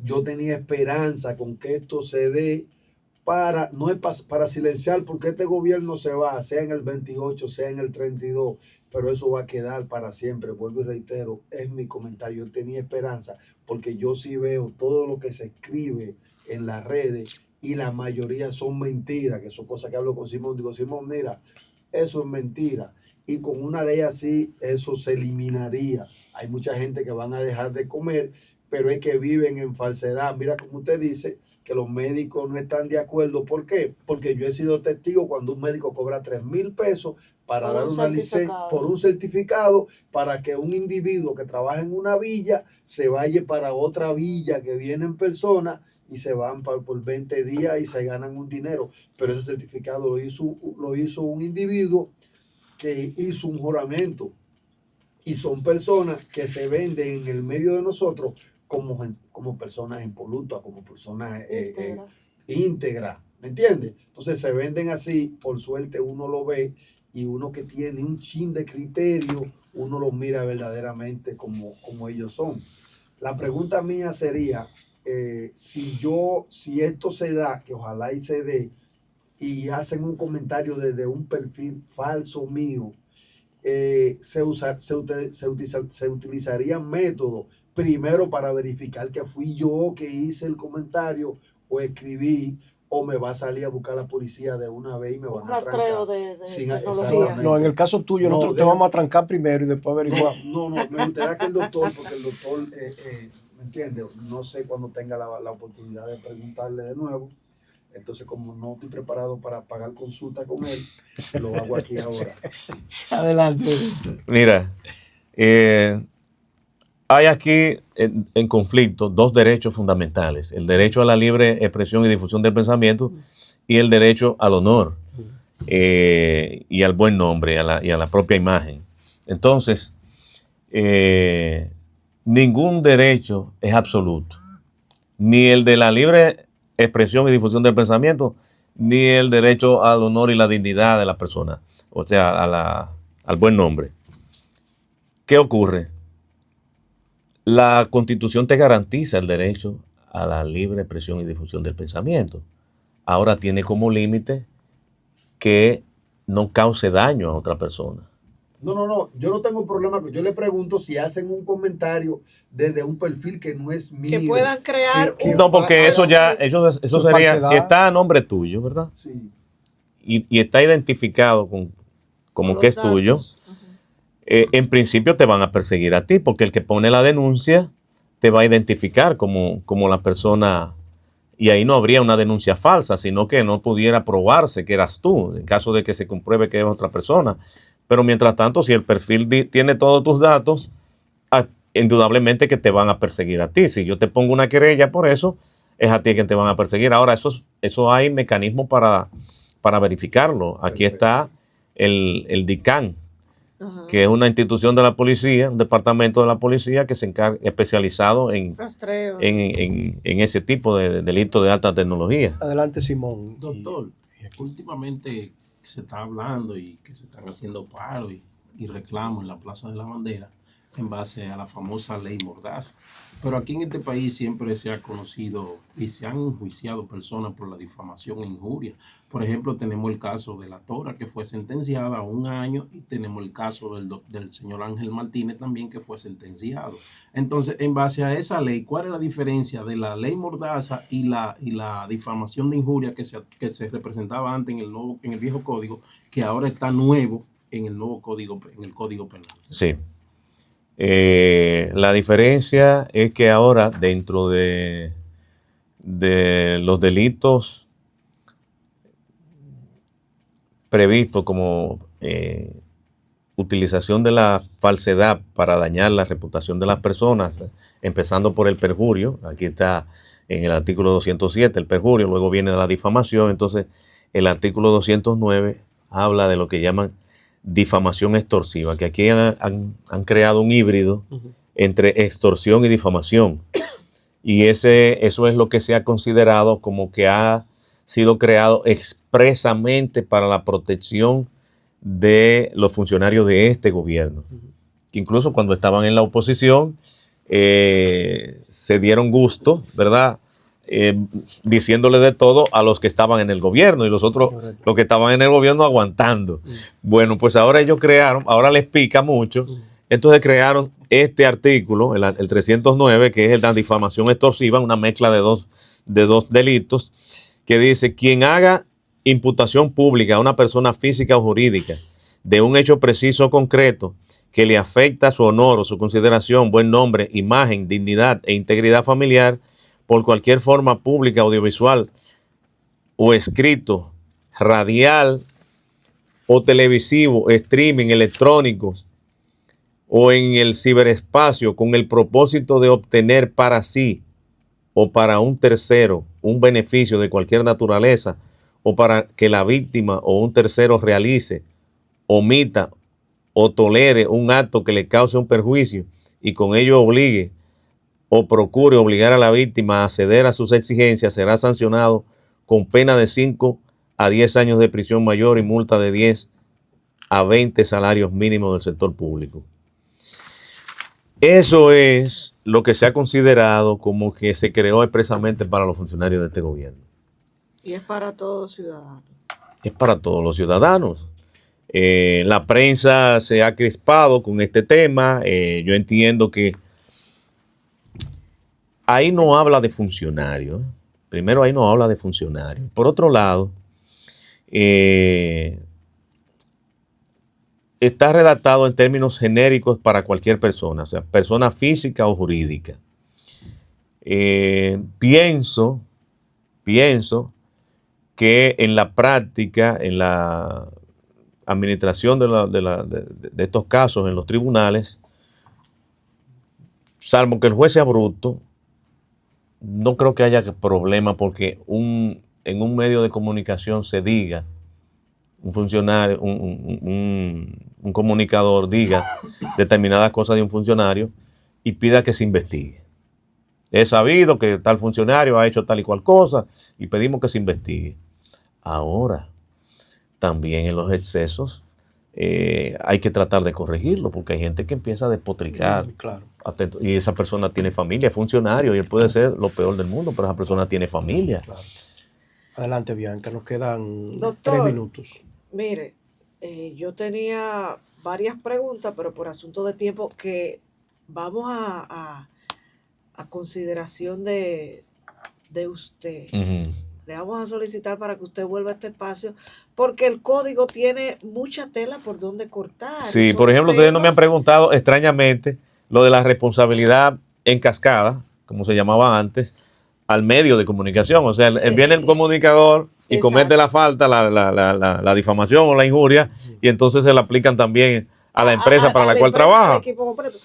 F: Yo tenía esperanza con que esto se dé para, no es para silenciar, porque este gobierno se va, sea en el 28, sea en el 32, pero eso va a quedar para siempre. Vuelvo y reitero, es mi comentario. Yo tenía esperanza, porque yo sí veo todo lo que se escribe en las redes y la mayoría son mentiras, que son cosas que hablo con Simón. Digo, Simón, mira, eso es mentira. Y con una ley así, eso se eliminaría. Hay mucha gente que van a dejar de comer, pero es que viven en falsedad. Mira, como usted dice, que los médicos no están de acuerdo. ¿Por qué? Porque yo he sido testigo cuando un médico cobra 3,000 pesos para dar una licencia por un certificado, para que un individuo que trabaja en una villa se vaya para otra villa que vienen personas y se van por 20 días y se ganan un dinero. Pero ese certificado lo hizo un individuo que hizo un juramento, y son personas que se venden en el medio de nosotros como personas impolutas, como personas íntegras, ¿me entiendes? Entonces se venden así. Por suerte uno lo ve, y uno que tiene un chin de criterio, uno los mira verdaderamente como ellos son. La pregunta mía sería, si esto se da, que ojalá y se dé, y hacen un comentario desde un perfil falso mío, se utilizarían métodos primero para verificar que fui yo que hice el comentario o escribí, o me va a salir a buscar la policía de una vez y me van a
D: rastreo
F: trancar.
D: de
F: Sin-
D: tecnología.
F: exactamente.
B: No, en el caso tuyo, nosotros te vamos a trancar primero y después averiguar.
F: No, me gustaría que el doctor, porque el doctor, ¿me entiendes? No sé cuando tenga la oportunidad de preguntarle de nuevo. Entonces, como no estoy preparado para pagar consulta con él, lo hago aquí ahora.
B: Adelante.
C: Mira, hay aquí en conflicto dos derechos fundamentales: el derecho a la libre expresión y difusión del pensamiento y el derecho al honor y al buen nombre y a la propia imagen. Entonces, ningún derecho es absoluto, ni el de la libre expresión y difusión del pensamiento, ni el derecho al honor y la dignidad de la persona, o sea, al buen nombre. ¿Qué ocurre? La Constitución te garantiza el derecho a la libre expresión y difusión del pensamiento. Ahora tiene como límite que no cause daño a otra persona.
F: No, yo no tengo problema. Yo le pregunto si hacen un comentario desde un perfil que no es mío.
D: Que puedan crear
C: No, porque eso sería,
B: falsedad.
C: si está a nombre tuyo, ¿verdad?
F: Sí.
C: Y está identificado como
D: los
C: que es
D: datos.
C: tuyo,
D: Ajá.
C: en principio te van a perseguir a ti, porque el que pone la denuncia te va a identificar como la persona, y ahí no habría una denuncia falsa, sino que no pudiera probarse que eras tú, en caso de que se compruebe que es otra persona. Pero mientras tanto, si el perfil tiene todos tus datos, indudablemente que te van a perseguir a ti. Si yo te pongo una querella por eso, es a ti que te van a perseguir. Ahora, eso hay mecanismos para verificarlo. Aquí está el DICAN,
D: Ajá.
C: que es una institución de la policía, un departamento de la policía que se encarga, especializado en
D: Rastreo.
C: ese tipo de delitos de alta tecnología.
B: Adelante, Simón.
E: Doctor, últimamente se está hablando y que se están haciendo paros y reclamos en la Plaza de la Bandera en base a la famosa ley Mordaza. Pero aquí en este país siempre se ha conocido y se han enjuiciado personas por la difamación e injuria. Por ejemplo, tenemos el caso de la Tora, que fue sentenciada a 1 año, y tenemos el caso del señor Ángel Martínez también, que fue sentenciado. Entonces, en base a esa ley, ¿cuál es la diferencia de la ley Mordaza y la difamación de injuria que se representaba antes en el viejo código, que ahora está nuevo en el nuevo código, en el Código Penal?
C: Sí. La diferencia es que ahora dentro de los delitos previstos como utilización de la falsedad para dañar la reputación de las personas, empezando por el perjurio, aquí está en el artículo 207 el perjurio, luego viene la difamación, entonces el artículo 209 habla de lo que llaman difamación extorsiva, que aquí han creado un híbrido entre extorsión y difamación, y eso es lo que se ha considerado como que ha sido creado expresamente para la protección de los funcionarios de este gobierno, que incluso cuando estaban en la oposición se dieron gusto, ¿verdad? Diciéndole de todo a los que estaban en el gobierno y los otros, los que estaban en el gobierno aguantando. Bueno, pues ahora ellos crearon, ahora les pica mucho, entonces crearon este artículo, el 309, que es la difamación extorsiva, una mezcla de dos delitos, que dice: quien haga imputación pública a una persona física o jurídica de un hecho preciso o concreto que le afecta su honor o su consideración, buen nombre, imagen, dignidad e integridad familiar por cualquier forma pública, audiovisual o escrito, radial o televisivo, streaming, electrónicos o en el ciberespacio con el propósito de obtener para sí o para un tercero un beneficio de cualquier naturaleza, o para que la víctima o un tercero realice, omita o tolere un acto que le cause un perjuicio y con ello obligue o procure obligar a la víctima a ceder a sus exigencias, será sancionado con pena de 5 a 10 años de prisión mayor y multa de 10 a 20 salarios mínimos del sector público. Eso es lo que se ha considerado como que se creó expresamente para los funcionarios de este gobierno.
D: Y es para todos ciudadanos.
C: Es para todos los ciudadanos. La prensa se ha crispado con este tema. Yo entiendo que ahí no habla de funcionarios. Primero, ahí no habla de funcionarios. Por otro lado, está redactado en términos genéricos para cualquier persona, o sea, persona física o jurídica. Pienso que en la práctica, en la administración de estos casos en los tribunales, salvo que el juez sea bruto, no creo que haya problema porque en un medio de comunicación se diga, un funcionario, un comunicador diga determinadas cosas de un funcionario y pida que se investigue. He sabido que tal funcionario ha hecho tal y cual cosa y pedimos que se investigue. Ahora, también en los excesos hay que tratar de corregirlo porque hay gente que empieza a despotricar.
B: Claro.
C: Y esa persona tiene familia, es funcionario y él puede ser lo peor del mundo, pero esa persona tiene familia.
B: Claro. Adelante, Bianca, nos quedan
D: Doctor,
B: 3 minutos.
D: Mire, yo tenía varias preguntas, pero por asunto de tiempo que vamos a consideración de usted.
C: Uh-huh.
D: Le vamos a solicitar para que usted vuelva a este espacio, porque el código tiene mucha tela por donde cortar.
C: Sí, por ejemplo, ustedes no me han preguntado extrañamente lo de la responsabilidad en cascada, como se llamaba antes, al medio de comunicación. O sea, viene el comunicador y
D: exacto,
C: comete la falta, la difamación o la injuria, y entonces se la aplican también a la empresa para la cual trabaja.
D: Al equipo completo.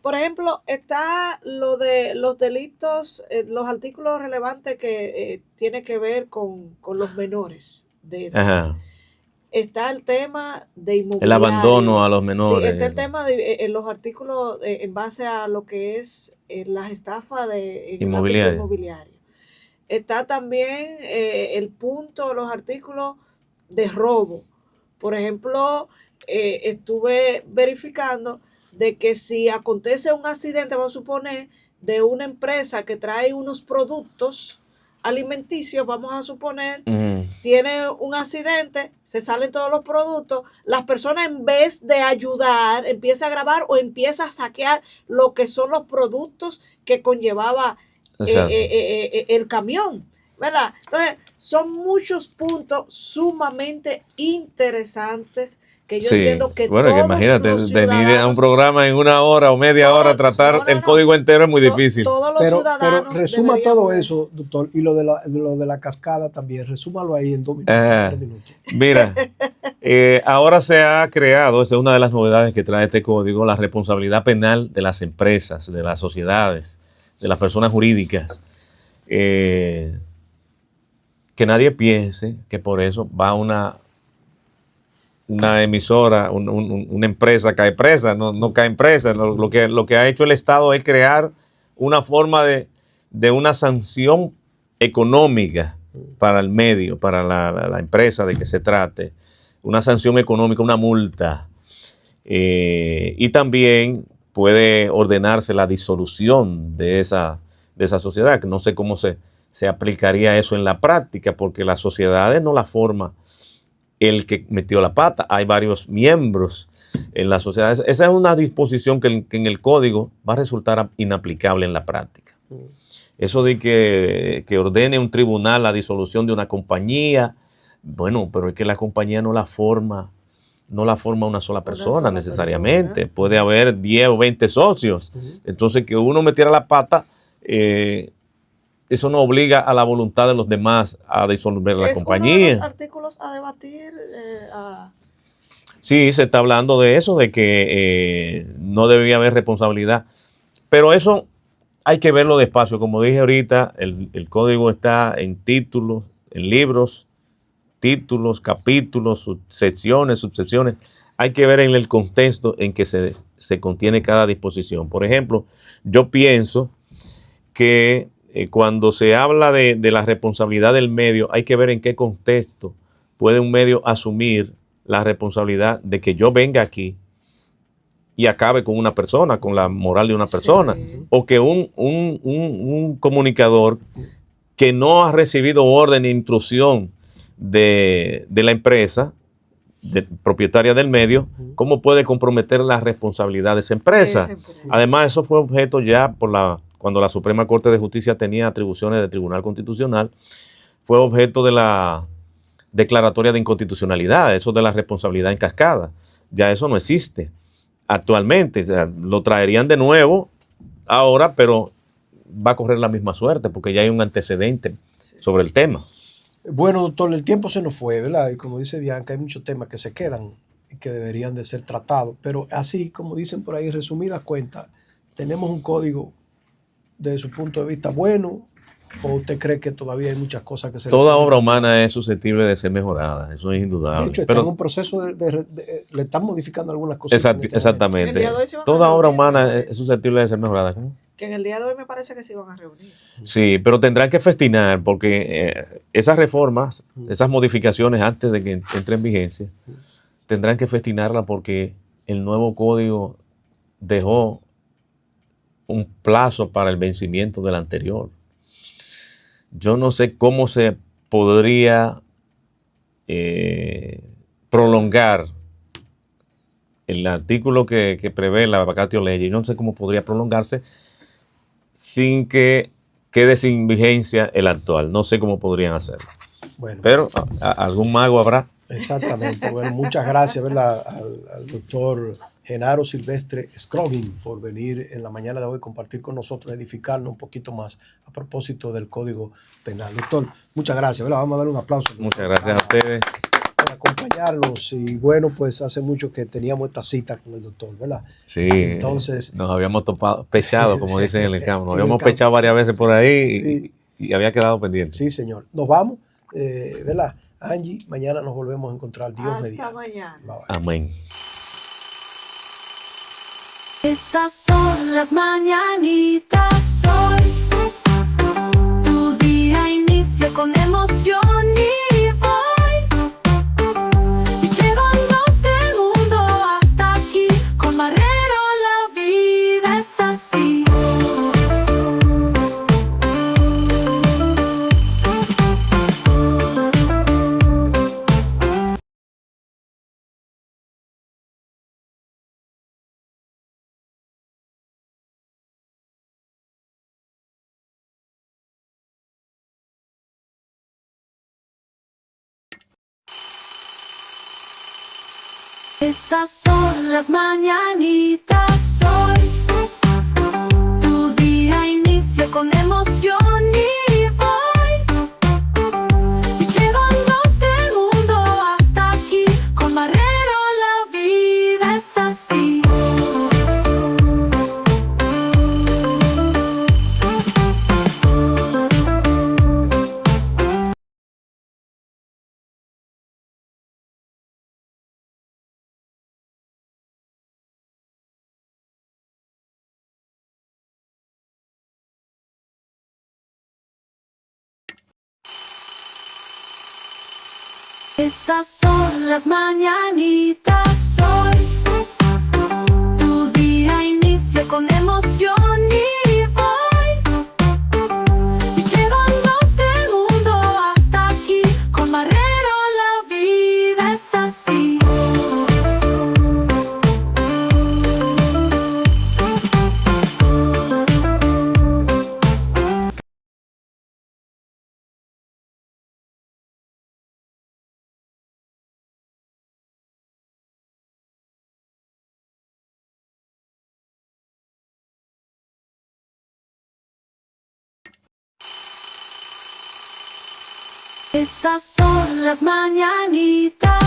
D: Por ejemplo, está lo de los delitos, los artículos relevantes que tiene que ver con los menores de edad.
C: Ajá.
D: Está el tema de inmobiliario.
C: El abandono a los menores.
D: Sí, está el tema de los artículos en base a lo que es las estafas de inmobiliario. Está también el punto, los artículos de robo. Por ejemplo, estuve verificando de que si acontece un accidente, vamos a suponer, de una empresa que trae unos productos alimenticios, vamos a suponer, tiene un accidente, se salen todos los productos, las personas en vez de ayudar, empieza a grabar o empieza a saquear lo que son los productos que conllevaba el camión, ¿verdad? Entonces, son muchos puntos sumamente interesantes que yo
C: Sí,
D: entiendo que
C: bueno, que
D: todos
C: imagínate,
D: los
C: venir a un
D: ciudadanos,
C: programa en una hora o media hora, tratar
D: no, no,
C: el
D: no,
C: código entero es muy difícil.
D: todos los
B: Pero
D: ciudadanos
B: resuma
D: deberíamos
B: todo
D: de-
B: eso, doctor, y lo de la cascada también, resúmalo ahí en 2 minutos,
C: Ah,
B: 3 minutos.
C: Mira, ahora se ha creado, esa es una de las novedades que trae este código, la responsabilidad penal de las empresas, de las sociedades, de las personas jurídicas. Que nadie piense que por eso va una emisora, una empresa cae presa, no cae presa. Lo que ha hecho el Estado es crear una forma de una sanción económica para el medio, para la empresa de que se trate, una sanción económica, una multa. Y también puede ordenarse la disolución de esa sociedad, que no sé cómo se aplicaría eso en la práctica, porque las sociedades no la forma el que metió la pata, hay varios miembros en la sociedad. Esa es una disposición que en el código va a resultar inaplicable en la práctica. Eso de que ordene un tribunal la disolución de una compañía, bueno, pero es que la compañía no la forma una sola persona necesariamente. Puede haber 10 o 20 socios. Entonces, que uno metiera la pata, eso no obliga a la voluntad de los demás a disolver la
D: es uno de los
C: compañía.
D: artículos a debatir.
C: Sí, se está hablando de eso, de que no debía haber responsabilidad. Pero eso hay que verlo despacio. Como dije ahorita, el código está en títulos, en libros, títulos, capítulos, subsecciones. Hay que ver en el contexto en que se contiene cada disposición. Por ejemplo, yo pienso que cuando se habla de la responsabilidad del medio, hay que ver en qué contexto puede un medio asumir la responsabilidad de que yo venga aquí y acabe con una persona, con la moral de una persona,
D: Sí.
C: o que un comunicador que no ha recibido orden e instrucción de la empresa propietaria del medio, ¿cómo puede comprometer la responsabilidad de esa empresa?
D: Esa empresa.
C: Además, eso fue objeto ya cuando la Suprema Corte de Justicia tenía atribuciones de Tribunal Constitucional, fue objeto de la declaratoria de inconstitucionalidad, eso de la responsabilidad en cascada. Ya eso no existe actualmente. O sea, lo traerían de nuevo ahora, pero va a correr la misma suerte porque ya hay un antecedente sobre el tema.
B: Bueno, doctor, el tiempo se nos fue, ¿verdad? Y como dice Bianca, hay muchos temas que se quedan y que deberían de ser tratados. Pero así, como dicen por ahí, resumidas cuentas, tenemos un código desde su punto de vista bueno, o usted cree que todavía hay muchas cosas que se le
C: Toda
B: pueden
C: obra
B: mejorar?
C: humana es susceptible de ser mejorada, eso es
B: De
C: indudable.
B: hecho, está en
C: Pero
B: un proceso le están modificando algunas cosas.
D: En el
C: exactamente,
D: día de hoy se van a
C: toda obra
D: reunir,
C: humana
D: ¿verdad?
C: es susceptible de ser mejorada. ¿Cómo?
D: Que en el día de hoy me parece que se iban a reunir.
C: Sí, pero tendrán que festinar porque esas reformas, esas modificaciones antes de que entre en vigencia, tendrán que festinarla porque el nuevo código dejó un plazo para el vencimiento del anterior. Yo no sé cómo se podría prolongar el artículo que prevé la vacatio legis, no sé cómo podría prolongarse sin que quede sin vigencia el actual. No sé cómo podrían hacerlo.
B: Bueno,
C: Pero algún mago habrá.
B: exactamente. Bueno, muchas gracias, ¿verdad? Al doctor Genaro Silvestre Scrogin por venir en la mañana de hoy, compartir con nosotros, edificarnos un poquito más a propósito del Código Penal. Doctor, muchas gracias, ¿verdad? Vamos a darle un aplauso.
C: Muchas gracias a ustedes.
B: Por acompañarnos. Y bueno, pues hace mucho que teníamos esta cita con el doctor, ¿verdad?
C: Sí,
B: Entonces,
C: nos habíamos pechado, como dicen en el campo. Nos
B: En el
C: habíamos
B: campo.
C: pechado varias veces por ahí
B: Sí.
C: y había quedado pendiente.
B: Sí, señor. Nos vamos, ¿verdad? Angie, mañana nos volvemos a encontrar. Dios
D: Hasta
B: mediante.
D: mañana.
B: Bye, bye.
C: Amén.
A: Estas son las mañanitas hoy. Tu día inicia con emoción y voy llevándote el mundo hasta aquí. Con Marrero la vida es así. Estas son las mañanitas hoy. Tu día inicia con emoción y voy llevándote el mundo hasta aquí. Con Marrero la vida es así. Estas son las mañanitas hoy. Tu día inicia con emoción y voy llevándote el mundo hasta aquí. Con Marrero la vida es así. Estas son las mañanitas